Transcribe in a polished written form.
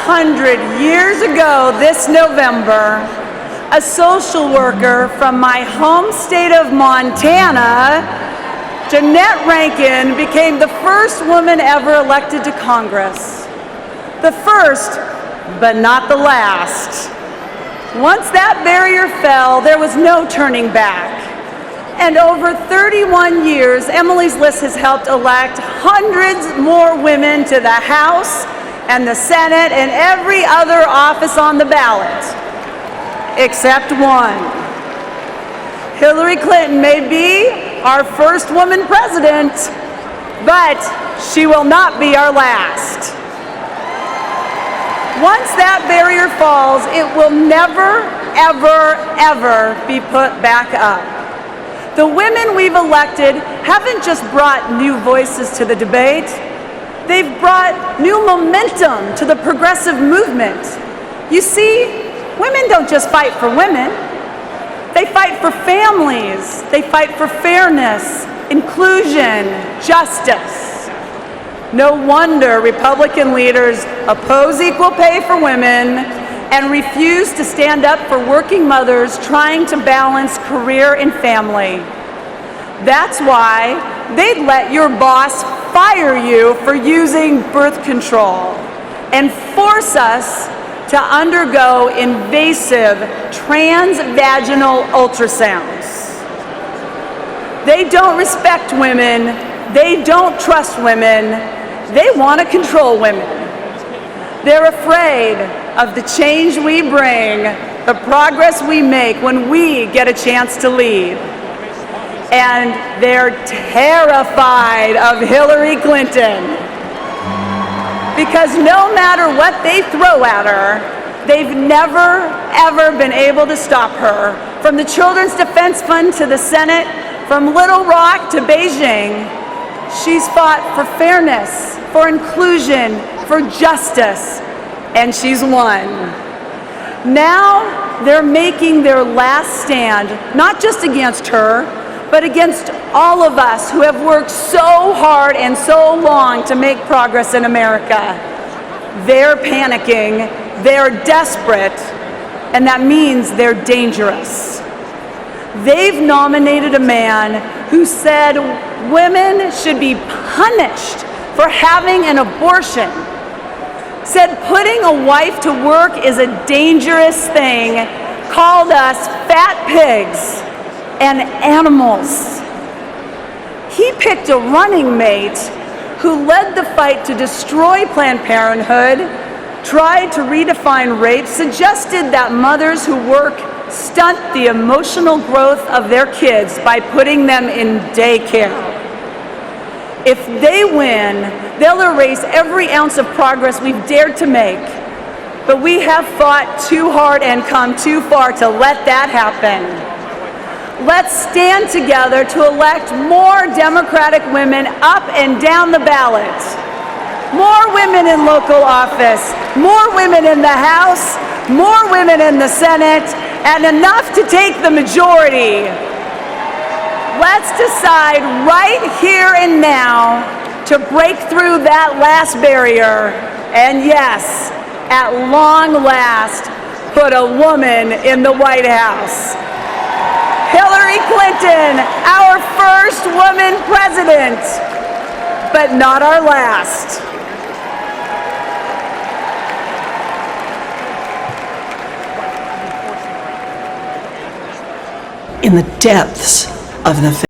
100 years ago this November, a social worker from my home state of Montana, Jeanette Rankin, became the first woman ever elected to Congress. The first, but not the last. Once that barrier fell, there was no turning back. And over 31 years, Emily's List has helped elect hundreds more women to the House and the Senate and every other office on the ballot, except one. Hillary Clinton may be our first woman president, but she will not be our last. Once that barrier falls, it will never, ever, ever be put back up. The women we've elected haven't just brought new voices to the debate, they've brought new momentum to the progressive movement. You see, women don't just fight for women, they fight for families, they fight for fairness, inclusion, justice. No wonder Republican leaders oppose equal pay for women and refuse to stand up for working mothers trying to balance career and family. That's why they'd let your boss fire you for using birth control and force us to undergo invasive transvaginal ultrasounds. They don't respect women, they don't trust women, they want to control women. They're afraid of the change we bring, the progress we make when we get a chance to lead. And they're terrified of Hillary Clinton. Because no matter what they throw at her, they've never, ever been able to stop her. From the Children's Defense Fund to the Senate, from Little Rock to Beijing, she's fought for fairness, for inclusion, for justice, and she's won. Now they're making their last stand, not just against her, but against all of us who have worked so hard and so long to make progress in America. They're panicking, they're desperate, and that means they're dangerous. They've nominated a man who said women should be punished for having an abortion, said putting a wife to work is a dangerous thing, called us fat pigs and animals. He picked a running mate who led the fight to destroy Planned Parenthood, tried to redefine rape, suggested that mothers who work stunt the emotional growth of their kids by putting them in daycare. If they win, they'll erase every ounce of progress we've dared to make. But we have fought too hard and come too far to let that happen. Let's stand together to elect more Democratic women up and down the ballot. More women in local office, more women in the House, more women in the Senate, and enough to take the majority. Let's decide right here and now to break through that last barrier, and yes, at long last, put a woman in the White House. Hillary Clinton, our first woman president, but not our last. In the depths of the